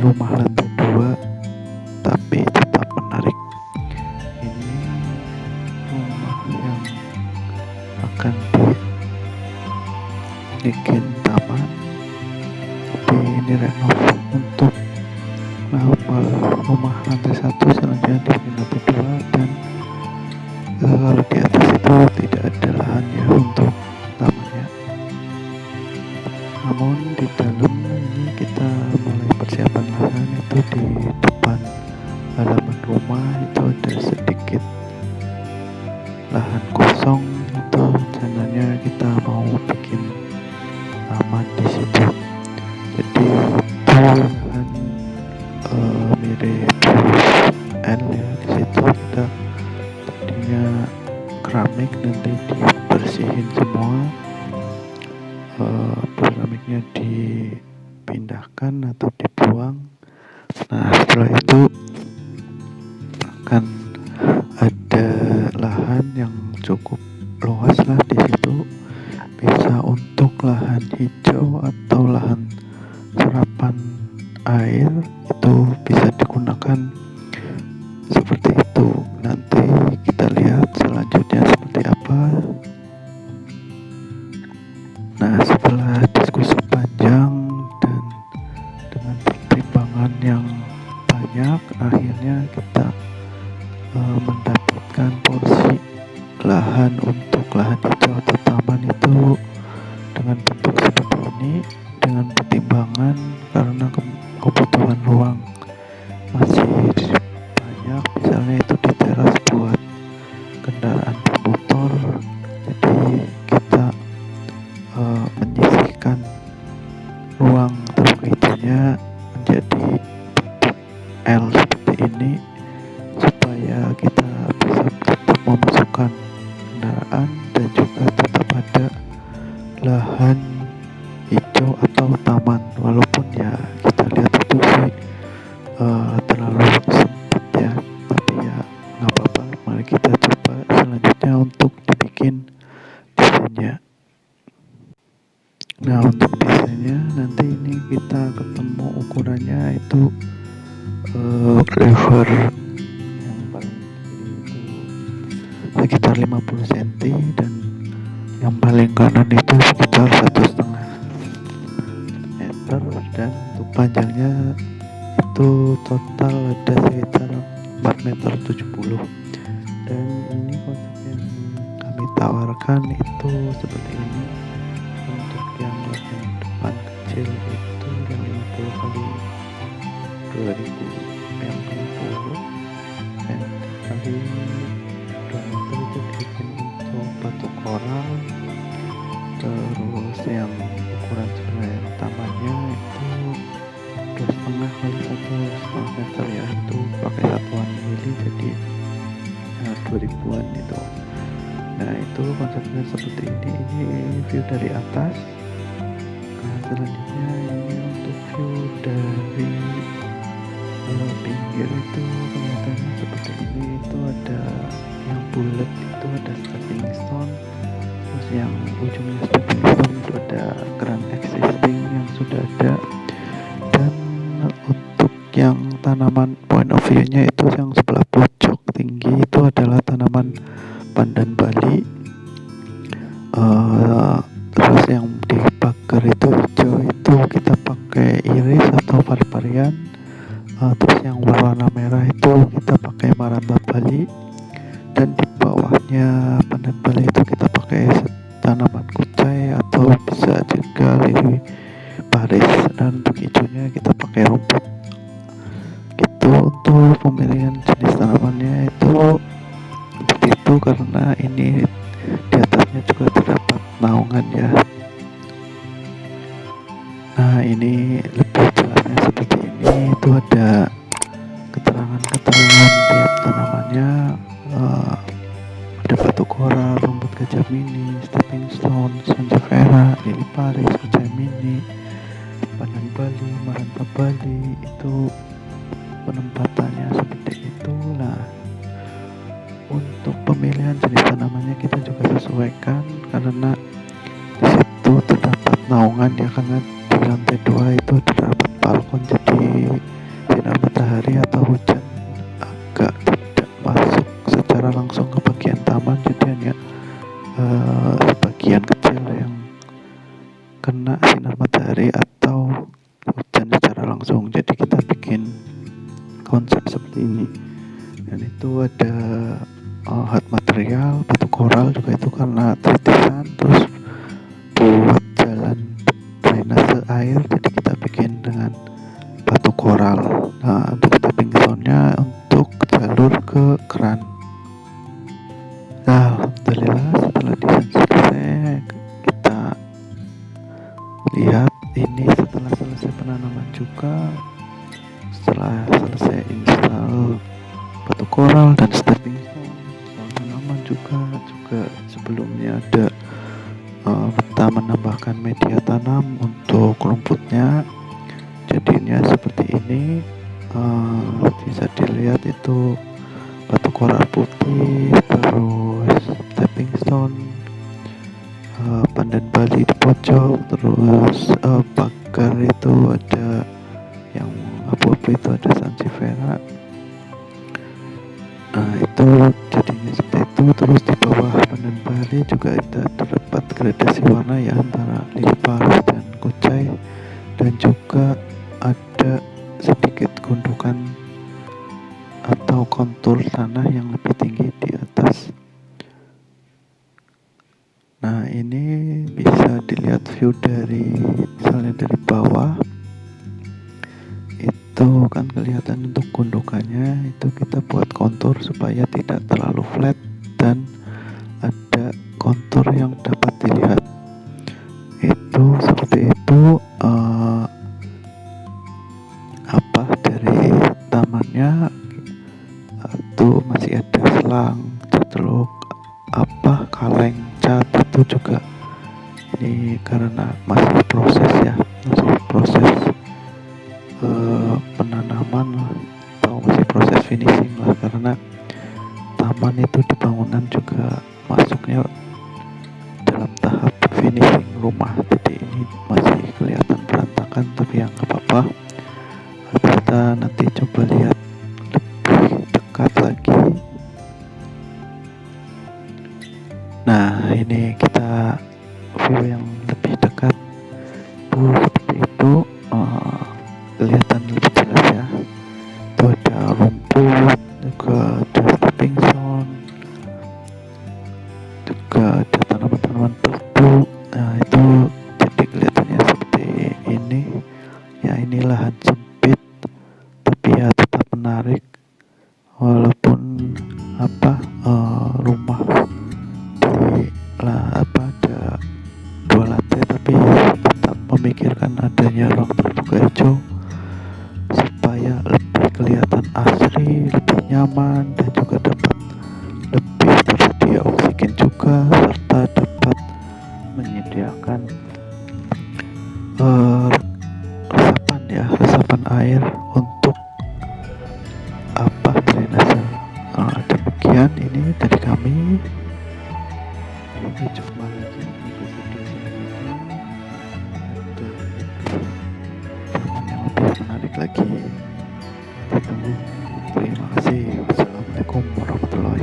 rumah lantai 2 tapi tetap menarik. Ini rumah yang akan dibikin taman, tapi ini renov untuk rumah lantai 1, selanjutnya dibikin lantai 2, dan kalau di atas itu tidak ada lahannya untuk tamannya. Namun di dalam ini kita mulai persiapan lahan. Itu di depan halaman rumah itu ada sedikit lahan kosong, itu rencananya kita mau bikin taman di situ. Jadi itu lahan mirip L ya. Di situ kita tadinya keramik, nanti dibersihin semua, keramiknya dipindahkan atau dibuang. Nah setelah itu akan ada lahan yang cukup luas lah di situ, bisa untuk lahan hijau atau lahan serapan air, itu bisa digunakan seperti itu. Nanti kita lihat selanjutnya seperti apa. Nah setelah diskusi panjang dan dengan pertimbangan yang banyak, akhirnya kita mendapatkan porsi lahan untuk lahan hijau atau taman itu dengan bentuk seperti ini, dengan pertimbangan karena kebutuhan ruang masih banyak, misalnya itu di teras buat kendaraan bermotor. Jadi kita menyisihkan ruang terbuka hijaunya menjadi bentuk L seperti ini, supaya kita bisa tetap memasukkan kendaraan dan juga tetap ada lahan hijau atau taman, walaupun ya kita lihat itu sih terlalu sempit ya, tapi ya nggak apa-apa. Mari kita coba selanjutnya untuk dibikin desainnya. Nah untuk desainnya nanti ini kita ketemu ukurannya itu lever yang paling kiri itu sekitar 50 cm dan yang paling kanan itu sekitar 1,5 meter, dan untuk panjangnya itu total ada sekitar 4,70 meter. Dan ini konsep yang kami tawarkan itu seperti ini. Untuk yang bagian depan kecil itu yang 50 kali 2000 yang 20 dan kali 2 meter itu dibikin untuk batu koral. Terus yang ukuran sebelah tamannya itu 2,5 kali 1,5 meter ya, itu pakai satuan mili, jadi 2000-an itu. Nah itu konsepnya seperti ini view dari atas. Nah selanjutnya ini untuk view dari pinggir itu kelihatannya seperti ini. Itu ada yang bulat itu ada stepping stone, terus yang ujungnya stepping stone itu ada keran existing yang sudah ada, dan untuk yang tanaman point of view nya itu yang sebelah pojok tinggi itu adalah tanaman pandan Bali. Terus yang di pagar itu hijau itu kita pakai iris atau pari-parian. Terus yang berwarna merah itu kita pakai maranta Bali, dan di bawahnya pandan Bali itu kita pakai tanaman kucai atau bisa juga lili Paris, dan untuk hijaunya kita pakai rumput. Itu untuk pemilihan jenis tanamannya itu seperti itu, karena ini di atasnya juga terdapat naungan ya. Nah ini lebih jelasnya seperti ini. Itu ada keterangan tiap tanamannya, ada batu koral, rumput gajah mini, stepping stone, sansevieria, lili Paris, kucai mini, pandan Bali, maranta Bali. Itu penempatannya seperti itu. Nah untuk pemilihan jenis tanamannya kita juga sesuaikan, karena di situ terdapat naungan ya, karena di lantai 2 itu terdapat balkon, jadi sinar matahari atau hujan agak tidak masuk secara langsung ke bagian taman, jadi hanya sebagian kecil yang kena sinar matahari atau hujan secara langsung. Jadi kita bikin konsep seperti ini, dan itu ada hard material, batu koral juga itu karena tritisan. Terus buat jalan drainase air, jadi kita bikin dengan batu koral. Nah, untuk stepping stone-nya untuk jalur ke keran. Nah, alhamdulillah setelah desain selesai, kita lihat ini setelah selesai penanaman juga, setelah selesai install batu koral dan stepping stone, tanaman juga sebelumnya ada kita menambahkan media tanam untuk rumputnya. Jadinya seperti ini. Bisa dilihat itu batu koral putih, terus stepping stone, pandan Bali di pojok, terus pagar itu ada yang abu-abu itu ada sansevieria. Nah, itu jadinya seperti itu. Terus di bawah pandan Bali juga ada terdapat gradasi warna ya antara lili paras dan kucai, dan juga ada sedikit gundukan atau kontur tanah yang lebih tinggi di atas. Nah, ini bisa dilihat view dari misalnya dari bawah, itu kan kelihatan untuk gundukannya. Itu kita buat kontur supaya tidak terlalu flat dan ada kontur yang dapat dilihat. Itu seperti itu. Dari tamannya itu masih ada selang, cetruk, kaleng, cat, itu juga ini karena masih proses penanaman atau masih proses finishing lah, karena taman itu di bangunan juga masuknya dalam tahap finishing rumah, jadi ini masih kelihatan berantakan, tapi yang nggak apa-apa. Kita nanti coba lihat lebih dekat lagi. Nah, ini kita view yang lebih dekat tuh seperti itu. Kelihatan lebih jelas ya. Itu ada rumput, juga ada stepping stone, juga ada tanaman-tanaman perdu. Nah, itu jadi kelihatannya seperti ini ya. Ini lahan sempit tapi ya tetap menarik, walaupun rumah ada 2 lantai, tapi tetap memikirkan adanya ruang terbuka hijau supaya lebih kelihatan asri, lebih nyaman, dan juga dapat lebih tersedia oksigen juga, serta dapat menyediakan resapan air untuk drainase. Demikian ini dari kami. Oke, coba aja untuk video selanjutnya ada yang lebih menarik lagi. Ditunggu. Terima kasih. Wassalamualaikum warahmatullahi